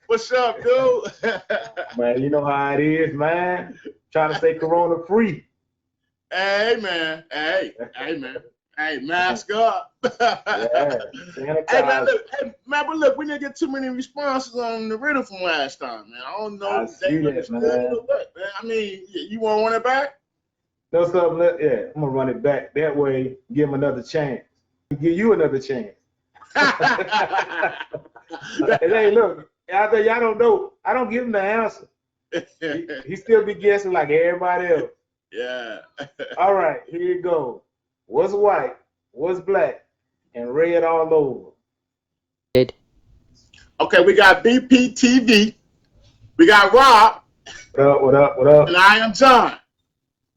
What's up, dude? Man, you know how it is, man. Trying to stay corona free. Hey, man. Hey, man. Hey, mask up. Yeah, Hey, man, sanitize. look. Hey, man, but look, we didn't get too many responses on the riddle from last time, man. I don't know I if they see that, understood it man. or what, man. I mean, you want to run it back? Know something? Yeah, I'm gonna run it back. That way, give him another chance. Give you another chance. Hey, look, out there, y'all don't know. I don't give him the answer. He still be guessing like everybody else. Yeah. All right, here you go. What's white? What's black? And red all over. Okay, we got BPTV. We got Rob. What up? What up? What up? And I am John.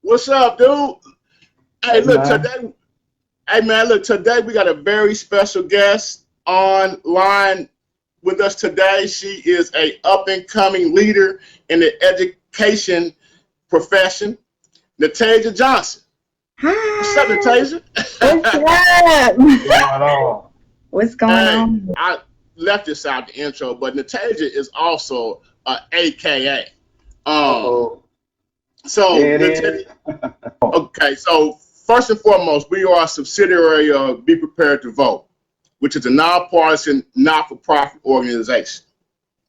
What's up, dude? Hey, look, man. today, hey, man, look, today we got a very special guest online with us today. She is a up-and-coming leader in the education profession, Natasia Johnson. What's up, Hi. Natasia? What's What's up? going on? What's going Hey, on? I left this out the intro, but Natasia is also a AKA. Uh-oh. So, There it is. okay, so first and foremost, we are a subsidiary of Be Prepared to Vote, which is a nonpartisan, not-for-profit organization.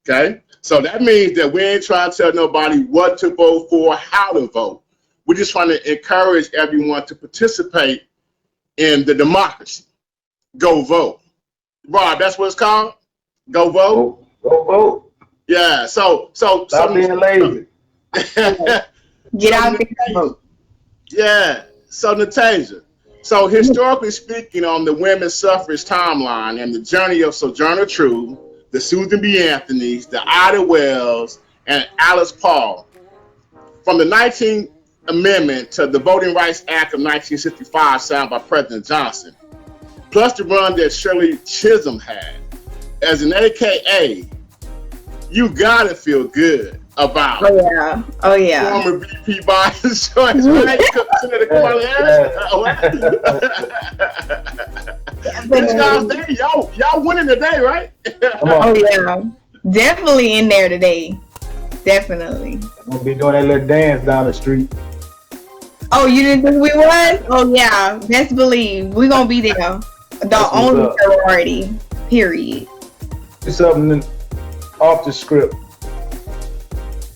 Okay, so that means that we ain't trying to tell nobody what to vote for, how to vote. We're just trying to encourage everyone to participate in the democracy. Go vote. Rob, that's what it's called? Go vote? Go vote. Yeah, Stop being lazy. Get out there and vote. Yeah, so Natasia, so historically speaking, on the women's suffrage timeline and the journey of Sojourner Truth, the Susan B. Anthony's, the Ida Wells, and Alice Paul, from the 19th Amendment to the Voting Rights Act of 1965 signed by President Johnson, plus the run that Shirley Chisholm had, as an AKA, you gotta feel good about Oh yeah. former VP Biden's choice, right? Senator Kamala Harris. Y'all winning today, right? Come on. Oh yeah. Definitely in there today. Definitely. We'll be doing that little dance down the street. Oh, you didn't think we was? Oh yeah. Best believe we gonna be there. The That's what's only up. priority. Period. Do something off the script.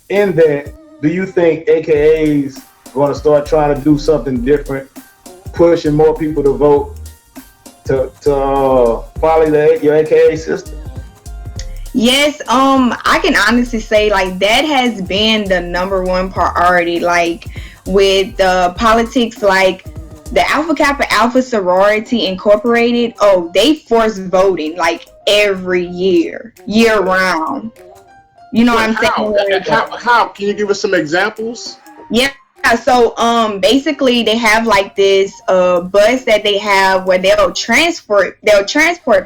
In that, do you think AKA's going to start trying to do something different, pushing more people to vote to follow your AKA system? Yes, I can honestly say like that has been the number one priority. Like with politics, like the Alpha Kappa Alpha Sorority Incorporated. Oh, they force voting like every year round. You know what I'm saying? How? Can you give us some examples? Yeah. So basically they have like this bus that they have where they'll transport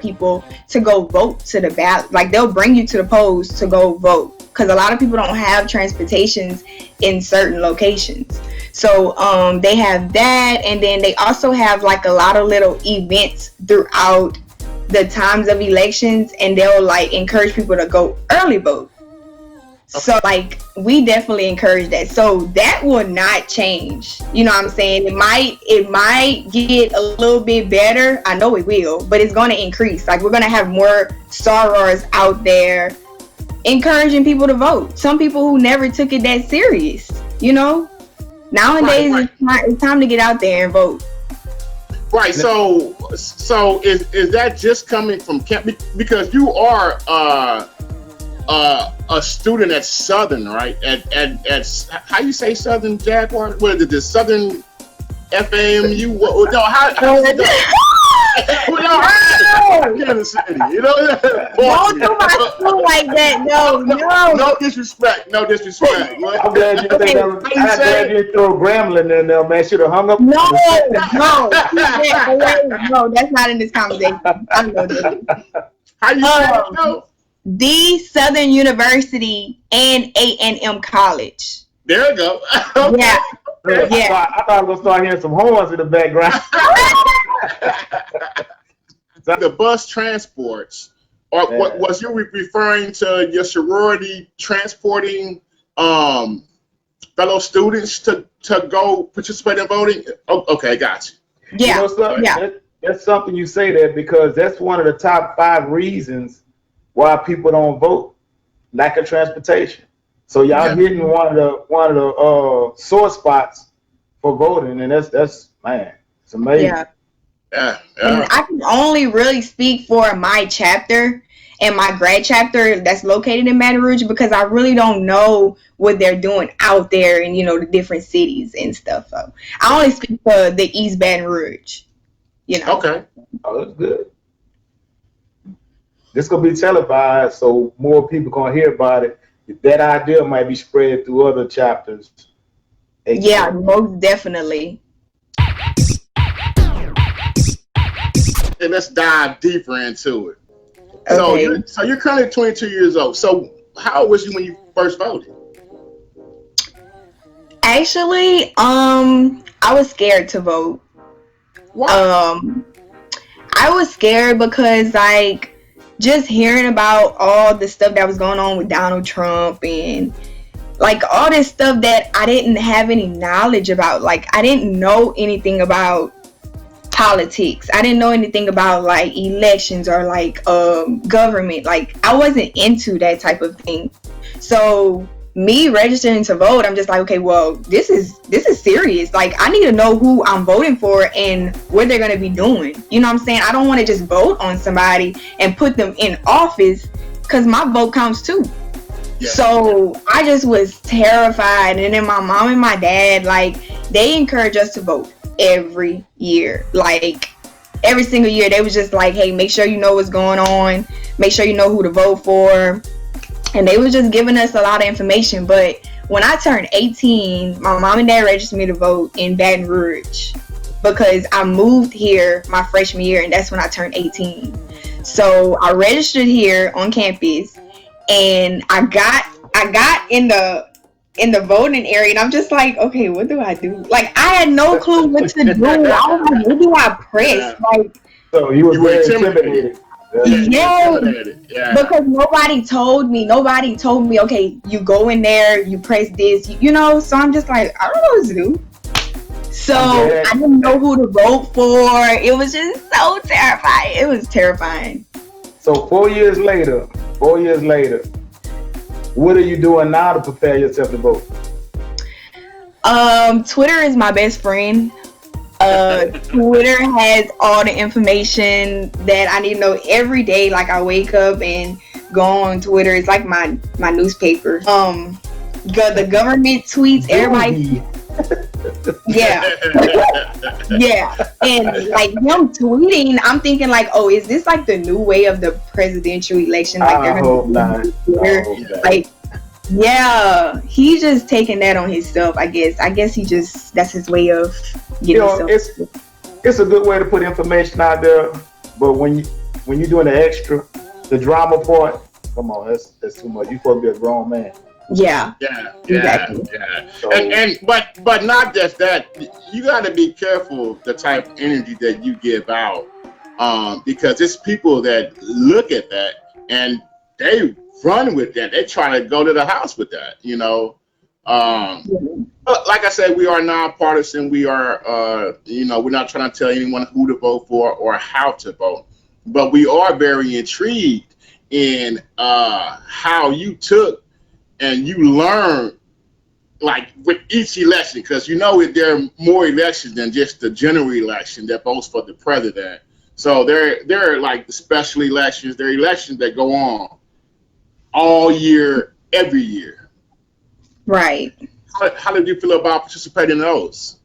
people to go vote to the ballot. Like they'll bring you to the polls to go vote because a lot of people don't have transportations in certain locations. So they have that, and then they also have like a lot of little events throughout the times of elections, and they'll like encourage people to go early vote. So like we definitely encourage that. So that will not change. You know what I'm saying? It might get a little bit better. I know it will, but it's gonna increase. Like we're gonna have more sorors out there encouraging people to vote. Some people who never took it that serious, you know? Nowadays Right. It's time to get out there and vote. Right. So is that just coming from camp? Because you are a student at Southern, right? At how you say Southern Jaguar? What is it? The Southern FAMU? No, how Kansas City, you know? Don't do my school like that. No. No disrespect. I'm glad you think I'm glad you throw Gremlin in there, man. Should have hung up. No, that's not in this conversation. I know that. How you say it, though? The Southern University and A&M College. There you go. Okay. Yeah. Yeah. I thought I was gonna start hearing some horns in the background. The bus transports Or what was you referring to your sorority transporting fellow students to go participate in voting? Oh, okay, got you. You Yeah, know something? yeah, That's something you say that because that's one of the top 5 reasons why people don't vote. Lack of transportation. So y'all Yeah, hitting one of the sore spots for voting, and that's man, it's yeah. amazing. yeah, And yeah. I can only really speak for my chapter and my grad chapter that's located in Baton Rouge because I really don't know what they're doing out there in, the different cities and stuff. So I only speak for the East Baton Rouge, you know. Okay. Oh, that's good. This gonna be televised, so more people gonna hear about it. That idea might be spread through other chapters. Yeah, AKA. most definitely. And let's dive deeper into it. So Okay. you're currently 22 years old. So how old was you when you first voted? Actually, I was scared to vote. Why? Um, I was scared because like just hearing about all the stuff that was going on with Donald Trump and like all this stuff that I didn't have any knowledge about. Like I didn't know anything about politics. I didn't know anything about like elections or like government. Like I wasn't into that type of thing. So me registering to vote, I'm just like, okay, well, this is serious. Like I need to know who I'm voting for and what they're gonna be doing. You know what I'm saying? I don't want to just vote on somebody and put them in office because my vote counts too. Yeah. So I just was terrified. And then my mom and my dad, like, they encourage us to vote every year. Like, every single year, they was just like, hey, make sure you know what's going on. Make sure you know who to vote for. And they was just giving us a lot of information. But when I turned 18, my mom and dad registered me to vote in Baton Rouge because I moved here my freshman year, and that's when I turned 18. So I registered here on campus, and I got in the voting area, and I'm just like, okay, what do I do? Like I had no clue what to do. I was like, what do I press? Yeah. Like, So you were You were very intimidated. intimidated. yeah, Yeah. because nobody told me. Okay, you go in there, you press this, So I'm just like, I don't know what to do. So I didn't know who to vote for. It was just so terrifying. It was terrifying. So 4 years later, what are you doing now to prepare yourself to vote? Twitter is my best friend. Twitter has all the information that I need to know every day. Like I wake up and go on Twitter. It's like my newspaper. The government tweets, everybody. Yeah. Yeah. And like him tweeting, I'm thinking like, oh, is this like the new way of the presidential election? Like I hope not. Like, yeah, he's just taking that on himself, I guess. That's his way of getting it's a good way to put information out there, but when you're doing the drama part, come on, that's too much. You're supposed to be a grown man. Yeah. Exactly. So, But not just that. You got to be careful the type of energy that you give out, because it's people that look at that and they run with that. They try to go to the house with that. But like I said, we are nonpartisan. We are, we're not trying to tell anyone who to vote for or how to vote, but we are very intrigued in how you took and you learn, like with each election, because there are more elections than just the general election that votes for the president. So there are like the special elections. There are elections that go on all year, every year. Right. How did you feel about participating in those?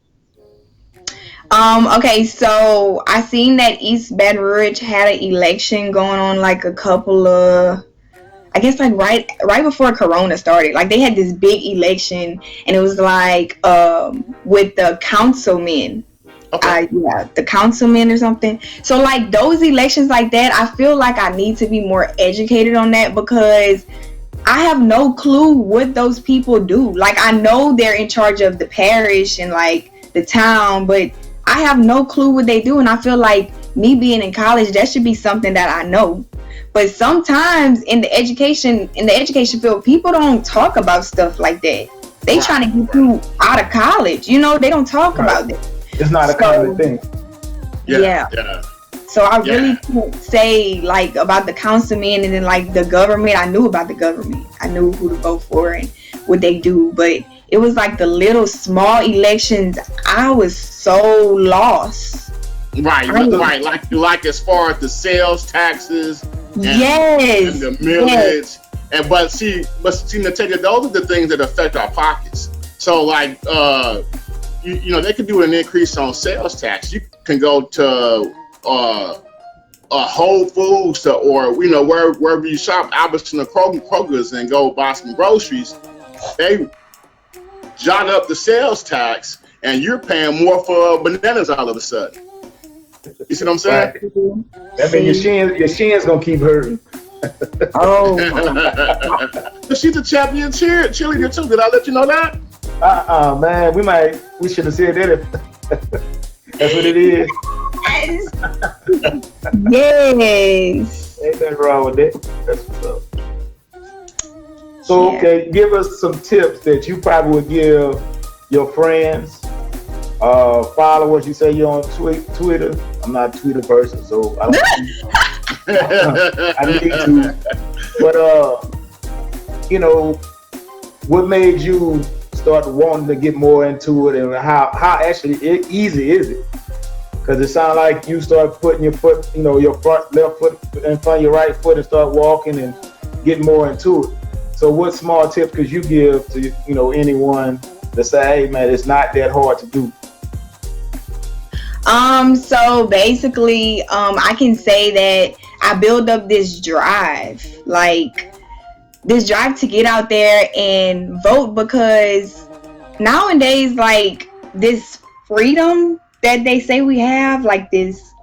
Okay, so I seen that East Baton Rouge had an election going on like a couple of, I guess like right before Corona started. Like they had this big election, and it was like with the councilmen. Okay. The councilmen or something. So like those elections like that, I feel like I need to be more educated on that because I have no clue what those people do. Like I know they're in charge of the parish and like the town, but I have no clue what they do, and I feel like me being in college, that should be something that I know. But sometimes in the education field, people don't talk about stuff like that. They trying to get you out of college. You know, they don't talk about that. It's not a common thing. Yeah. So I really can't say like about the councilmen and then like the government. I knew about the government. I knew who to vote for and what they do. But it was like the little small elections. I was so lost. Right. Like as far as the sales taxes. And the millage. Yes. And but see, Natalia, those are the things that affect our pockets. So like you know, they could do an increase on sales tax. You can go to Whole Foods or you know wherever you shop, Albertson or Kroger's, and go buy some groceries. They jot up the sales tax, and you're paying more for bananas all of a sudden. You see what I'm saying? Right. That means your shin's gonna keep hurting. Oh. She's a champion cheerleader too. Did I let you know that? Man, we should have said that. That's what it is. Yes. Ain't nothing wrong with that. That's what's up. So, okay, give us some tips that you probably would give your friends, followers. You say you're on Twitter. I'm not a Twitter person, so I need to. But, you know, what made you start wanting to get more into it, and how actually easy is it? Because it sounds like you start putting your foot, you know, your left foot in front of your right foot and start walking and getting more into it. So what small tips could you give to, you know, anyone to say, hey man, it's not that hard to do? So basically, I can say that I build up this drive, to get out there and vote, because nowadays, like, this freedom that they say we have, like this,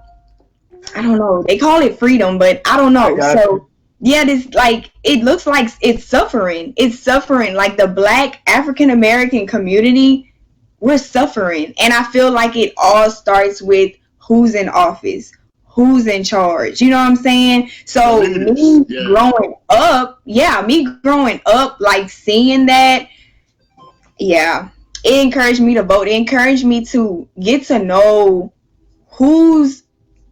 I don't know, they call it freedom, but I don't know. So yeah, this, like, it looks like it's suffering. Like the Black African American community, we're suffering. And I feel like it all starts with who's in office, who's in charge. You know what I'm saying? So me growing up, like seeing that, it encouraged me to vote. It encouraged me to get to know who's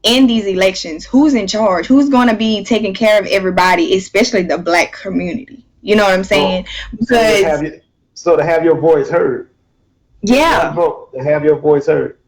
in these elections, who's in charge, who's going to be taking care of everybody, especially the Black community. You know what I'm saying? Because so to have your voice heard. Yeah. Vote, to have your voice heard.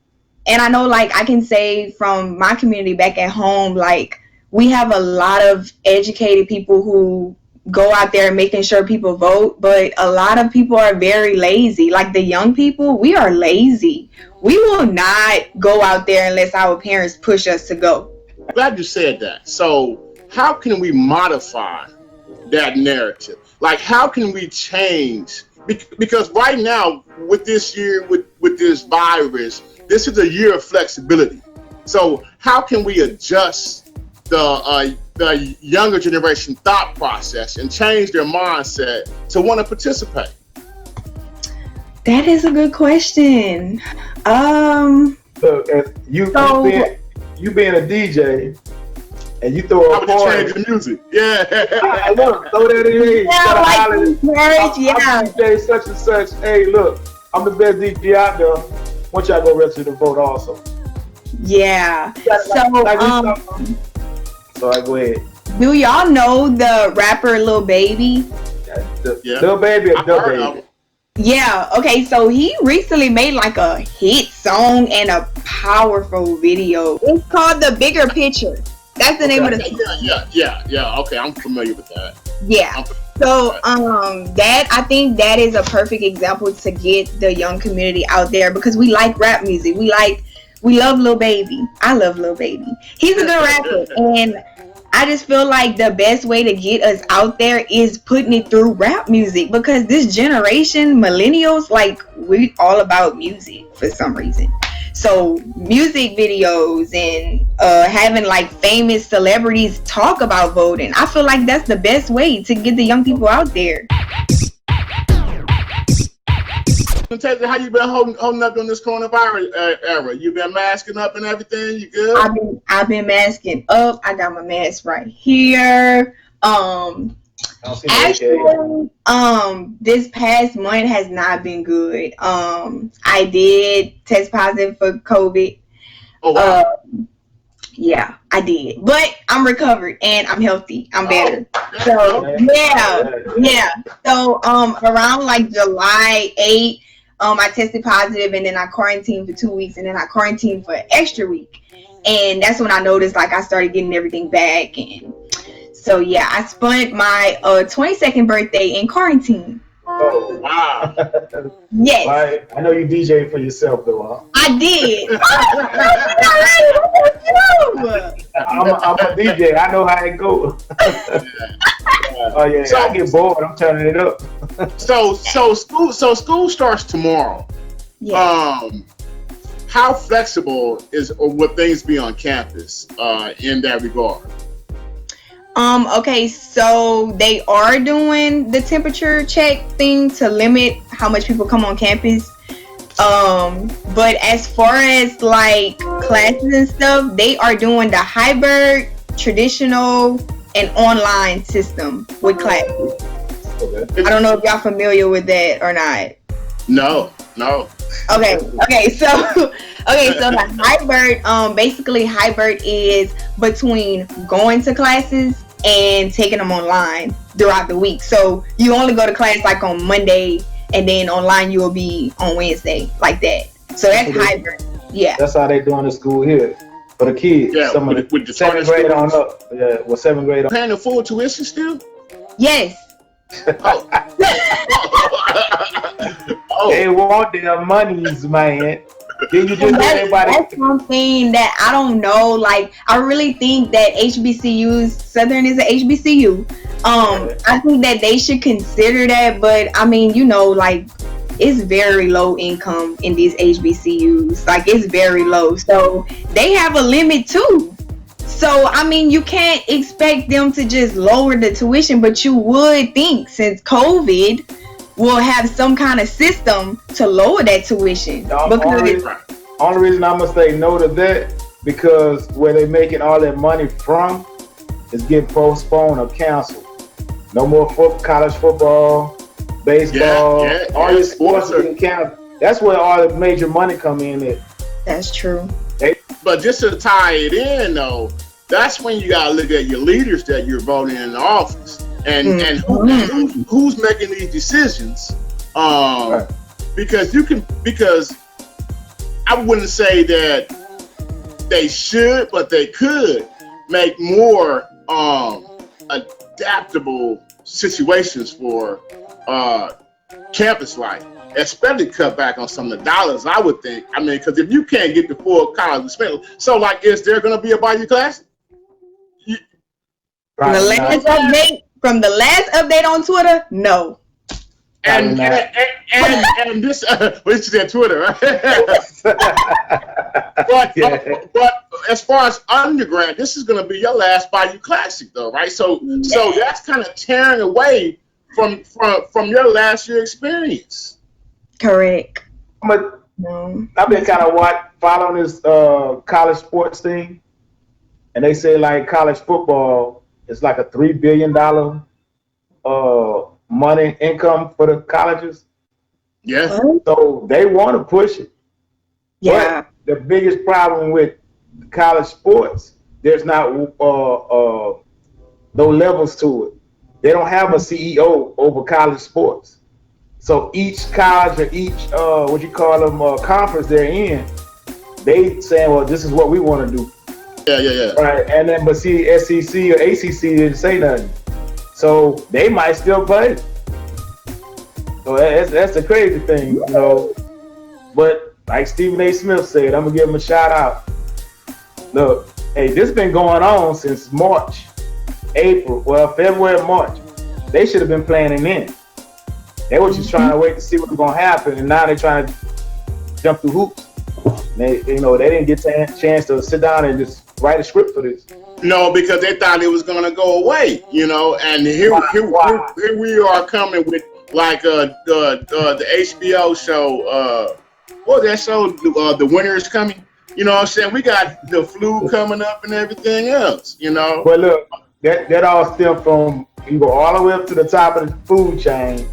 And I know, like, I can say from my community back at home, like, we have a lot of educated people who go out there making sure people vote, but a lot of people are very lazy. Like the young people, we are lazy. We will not go out there unless our parents push us to go. Glad you said that. So how can we modify that narrative? Like, how can we change? Because right now, with this year, with this virus, this is a year of flexibility. So how can we adjust the younger generation thought process and change their mindset to want to participate? That is a good question. Look, you being a DJ and you throw a party. Change the music. Yeah. Look, throw that in. I'm DJ such and such. Hey, look, I'm the best DJ out there. Want y'all go register to vote also. Yeah. So I go ahead. Do y'all know the rapper Lil Baby? Lil Baby or Lil Baby? Yeah, okay, so he recently made like a hit song and a powerful video. It's called The Bigger Picture. That's the name of the song. Yeah. Okay, I'm familiar with that. Yeah. So I think that is a perfect example to get the young community out there, because we like rap music. We love Lil Baby. I love Lil Baby. He's a good rapper, and I just feel like the best way to get us out there is putting it through rap music, because this generation, millennials, like, we all about music for some reason. So music videos and having like famous celebrities talk about voting, I feel like that's the best way to get the young people out there. Taylor, how you been holding up during this coronavirus era? You been masking up and everything? You good? I've been masking up. I got my mask right here. Actually, this past month has not been good. I did test positive for COVID. Oh wow. Yeah, I did, but I'm recovered and I'm healthy. I'm better. So yeah. So around like July 8th, I tested positive and then I quarantined for 2 weeks and then I quarantined for an extra week, and that's when I noticed like I started getting everything back, and so yeah, I spent my 22nd birthday in quarantine. Oh wow. Yes. Right. I know you DJ for yourself though, huh? I did. I'm a DJ. I know how it goes. Oh yeah. So, I get bored. I'm turning it up. so school starts tomorrow. Yes. How flexible will things be on campus in that regard? Okay, so they are doing the temperature check thing to limit how much people come on campus. But as far as like classes and stuff, they are doing the hybrid, traditional, and online system with classes. Okay. I don't know if y'all familiar with that or not. No. Okay, so the hybrid, basically hybrid is between going to classes and taking them online throughout the week. So you only go to class like on Monday, and then online you will be on Wednesday, like that. So that's hybrid. Yeah. That's how they doing the school here for the kids. Yeah, some with the 7th grade on up. Yeah, well, 7th grade on. Paying the full tuition still? Yes. Oh. They want their monies, man. Then you just that's something that I don't know. Like, I really think that HBCUs, Southern is an HBCU. I think that they should consider that, but I mean, you know, like, it's very low income in these HBCUs. Like, it's very low. So they have a limit too. So, I mean, you can't expect them to just lower the tuition, but you would think since COVID, we'll have some kind of system to lower that tuition. Only reason I'm gonna say no to that, because where they making all that money from is getting postponed or canceled. No more college football, baseball, all your sports are getting canceled. That's where all the major money come in at. That's true. But just to tie it in though, that's when you gotta look at your leaders that you're voting in the office. And who's making these decisions? Right. Because I wouldn't say that they should, but they could make more adaptable situations for campus life, especially cut back on some of the dollars. I would think. I mean, because if you can't get the full college expense, so like, is there going to be a Bayou class? From the last update on Twitter, no. And this, what you said, Twitter, right? but as far as undergrad, this is going to be your last Bayou Classic, though, right? So that's kind of tearing away from your last year experience. Correct. I've been kind of following this college sports thing, and they say like college football is like a $3 billion money income for the colleges. Yeah. So they want to push it. Yeah. But the biggest problem with college sports, there's not no levels to it. They don't have a CEO over college sports. So each college or each conference they're in, they saying, well, this is what we want to do. Yeah. Right, and then but see, SEC or ACC didn't say nothing, so they might still play. So that's the crazy thing, you know. But like Stephen A. Smith said, I'm gonna give him a shout out. Look, hey, this has been going on since February, March. They should have been planning in. They were just trying to wait to see what's gonna happen, and now they're trying to jump through hoops. They didn't get a chance to sit down and just write a script for this. No, because they thought it was going to go away, you know. And here we are coming with like the HBO show. What was that show? The Winter is Coming. You know what I'm saying? We got the flu coming up and everything else. You know. Well, look, that all stems from you go all the way up to the top of the food chain,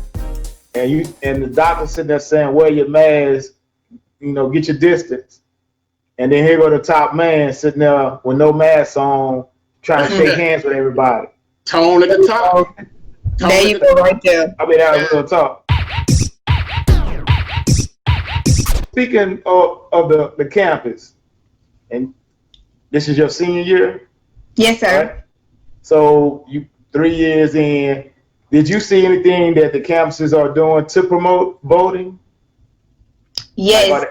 and the doctor sitting there saying, wear your mask, get your distance. And then here go the top man sitting there with no mask on, trying to shake hands with everybody. Tone at the top. There you go, right there. I mean, that was real talk. Speaking of the campus, and this is your senior year? Yes, sir. Right? So you 3 years in, did you see anything that the campuses are doing to promote voting? Yes.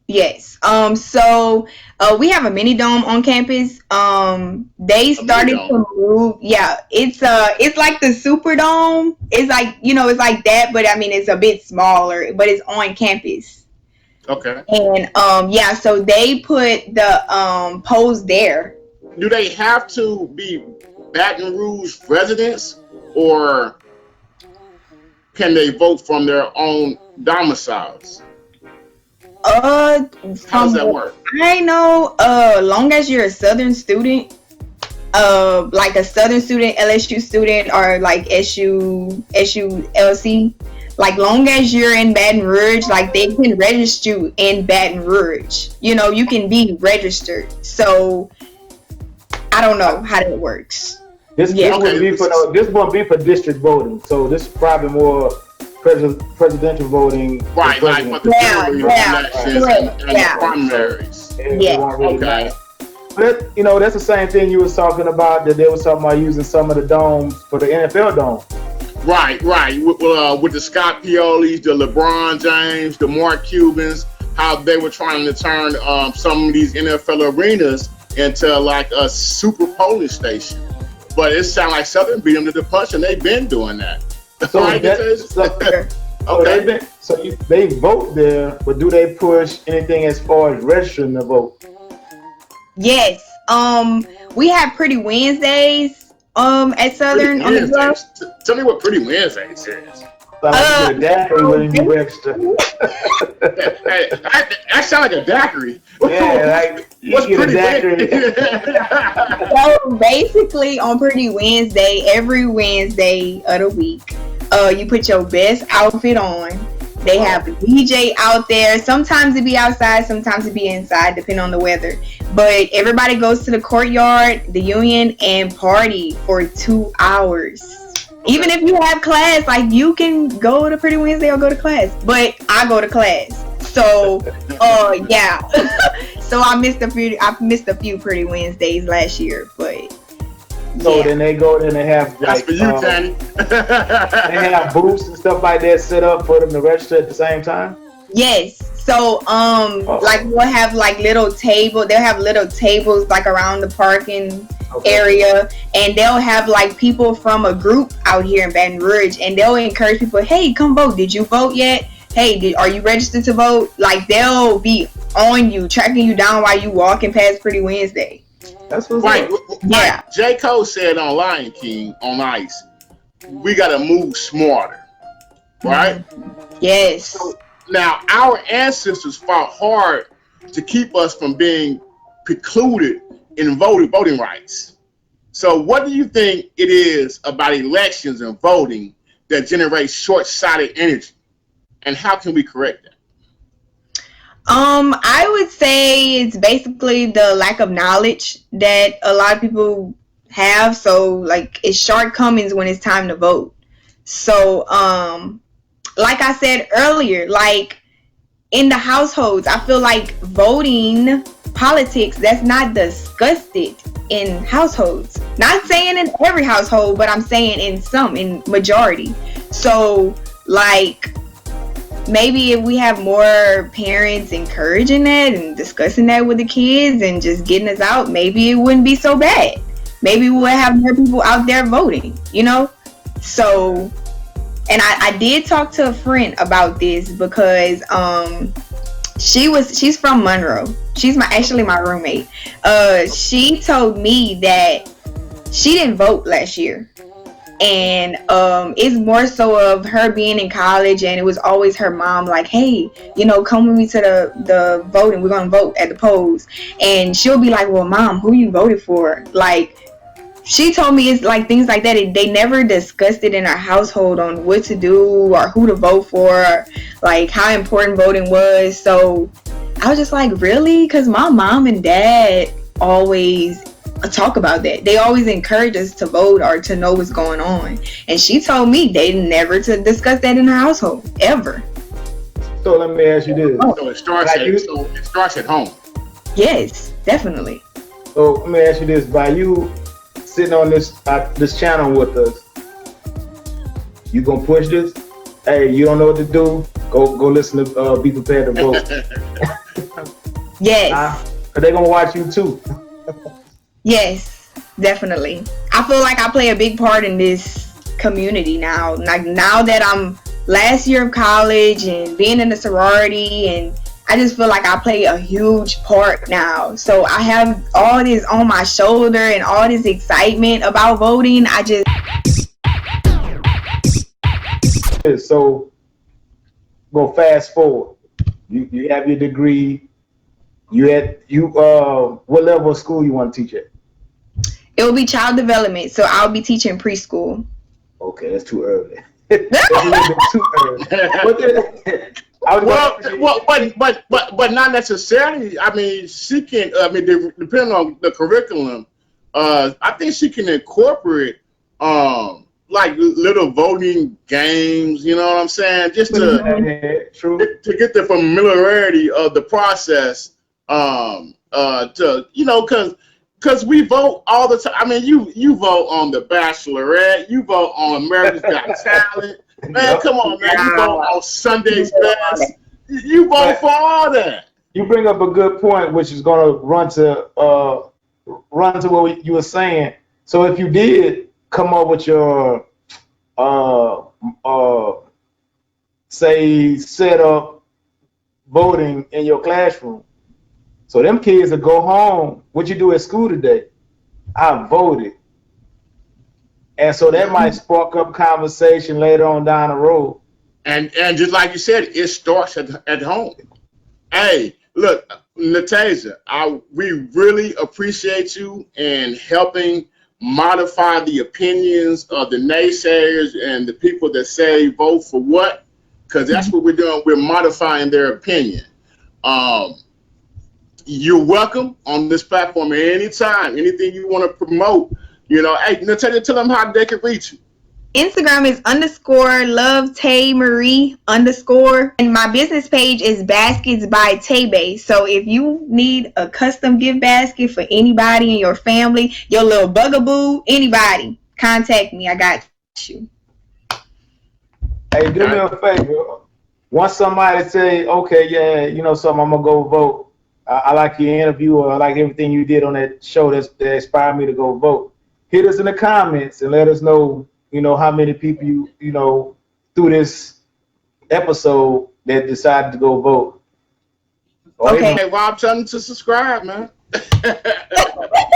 Yes. So we have a mini dome on campus. They started to move. Yeah, it's like the Superdome. It's like, it's like that, but I mean it's a bit smaller, but it's on campus. Okay. And yeah, so they put the polls there. Do they have to be Baton Rouge residents, or can they vote from their own domiciles? How does that work? I know, long as you're a Southern student, like a Southern student, LSU student, or like SULC, like long as you're in Baton Rouge, like they can register you in Baton Rouge. You can be registered. So I don't know how that works. This won't be for district voting. So this is probably more presidential voting. Right, like for the elections and the primaries. Okay. But that's the same thing you was talking about, that they was talking about using some of the domes for the NFL dome. Right. With the Scott Piolis, the LeBron James, the Mark Cubans, how they were trying to turn some of these NFL arenas into like a super polling station. But it sounds like Southern beat them to the punch, and they've been doing that. So, they vote there, but do they push anything as far as registering to vote? Yes. We have Pretty Wednesdays at Southern on the Bluff. Tell me what Pretty Wednesdays is. Like a daiquiri when you register. Hey, that sounds like a daiquiri. Yeah, what's Pretty Wednesday? So basically, on Pretty Wednesday, every Wednesday of the week, you put your best outfit on. They have a DJ out there. Sometimes it be outside, sometimes it be inside, depending on the weather. But everybody goes to the courtyard, the Union, and party for 2 hours. Even if you have class, like you can go to Pretty Wednesday or go to class. But I go to class. So yeah. So I missed a few Pretty Wednesdays last year, but so then they go and they have that's for you, Tanny. They have booths and stuff like that set up for them to register at the same time? Yes. So like we'll have like they'll have little tables like around the parking area, and they'll have like people from a group out here in Baton Rouge, and they'll encourage people, hey, come vote. Did you vote yet? Hey, are you registered to vote? Like they'll be on you, tracking you down while you walking past Pretty Wednesday. That's what's right. Yeah. J. Cole said on Lion King on Ice, we gotta move smarter. Right? Yes. So, now our ancestors fought hard to keep us from being precluded in voting rights. So what do you think it is about elections and voting that generates short-sighted energy? And how can we correct that? I would say it's basically the lack of knowledge that a lot of people have. So like it's shortcomings when it's time to vote. So like I said earlier, like in the households, I feel like voting politics, that's not discussed in households. Not saying in every household, but I'm saying in majority. So like maybe if we have more parents encouraging that and discussing that with the kids and just getting us out, maybe it wouldn't be so bad. Maybe we'll have more people out there voting, So, and I did talk to a friend about this because she's from Monroe. She's actually my roommate. She told me that she didn't vote last year. And it's more so of her being in college, and it was always her mom like, hey, you know, come with me to the voting, we're gonna vote at the polls. And she'll be like, well, mom, who you voted for? Like, she told me it's like things like that. They never discussed it in our household on what to do or who to vote for, or like how important voting was. So I was just like, really? Because my mom and dad always talk about that. They always encourage us to vote or to know what's going on. And she told me they never to discuss that in her household ever. So let me ask you this. So it starts at home. Yes, definitely. So let me ask you this: by you sitting on this channel with us, you gonna push this? Hey, you don't know what to do? Go listen to Be Prepared to Vote. Yes. Cause they gonna watch you too. Yes, definitely. I feel like I play a big part in this community now. Like now that I'm last year of college and being in the sorority, and I just feel like I play a huge part now. So I have all this on my shoulder and all this excitement about voting. So go fast forward. You have your degree. What level of school you want to teach at? It will be child development, so I'll be teaching preschool. Okay, that's too early. That's a little bit too early. But not necessarily. I mean, she can. I mean, depending on the curriculum, I think she can incorporate like little voting games. You know what I'm saying? Just to get the familiarity of the process. To because we vote all the time. I mean, you vote on The Bachelorette, you vote on America's Got Talent. Man, come on, man. You vote on Sunday's Best. You vote for all that. You bring up a good point, which is going to run to what you were saying. So if you did come up with your say set up voting in your classroom, so them kids will go home. What you do at school today? I voted. And so that might spark up conversation later on down the road. And just like you said, it starts at home. Hey, look, Natasha, we really appreciate you in helping modify the opinions of the naysayers and the people that say vote for what, because that's what we're doing. We're modifying their opinion. You're welcome on this platform at any time. Anything you want to promote, hey, Natasha, tell them how they can reach you. Instagram is _LoveTayMarie_, and my business page is Baskets by Taybay. So if you need a custom gift basket for anybody in your family, your little bugaboo, anybody, contact me. I got you. Hey, do me a favor. Once somebody say, okay, yeah, something, I'm gonna go vote. I like your interview, or I like everything you did on that show that inspired me to go vote. Hit us in the comments and let us know, how many people you through this episode that decided to go vote. Okay. Hey, Rob, tell them to subscribe, man.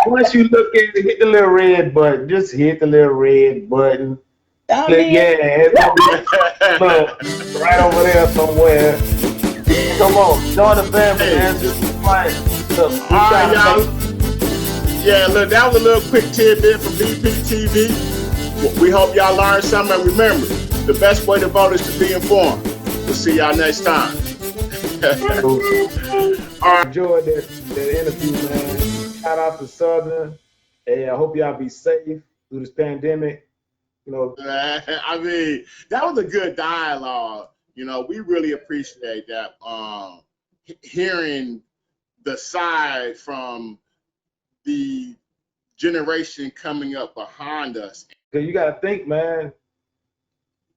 Once you look at it, hit the little red button. Just hit the little red button. Click, it's right over there somewhere. Come on, join the family, man. Just fine. Look, all right, y'all. Yeah, look, that was a little quick tidbit from BPTV. We hope y'all learned something. And remember, the best way to vote is to be informed. We'll see y'all next time. All right, enjoyed that interview, man. Shout out to Southern. Hey, I hope y'all be safe through this pandemic. I mean, that was a good dialogue. We really appreciate that. Hearing the side from the generation coming up behind us. Because you got to think, man,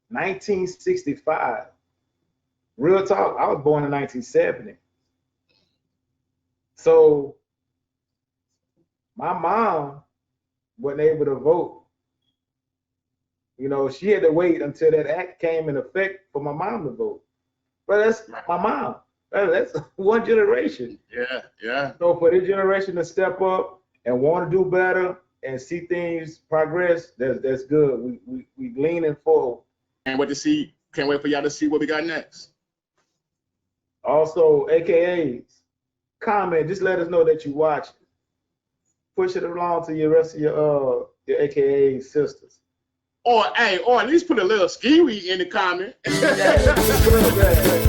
1965. Real talk, I was born in 1970. So my mom wasn't able to vote. She had to wait until that act came in effect for my mom to vote. But that's my mom. That's one generation. Yeah. So for this generation to step up and want to do better, and see things progress, that's good. We leaning forward. And what to see? Can't wait for y'all to see what we got next. Also, AKAs, comment. Just let us know that you watch. Push it along to your rest of your AKA sisters. Or at least put a little skiwi in the comment. Yeah,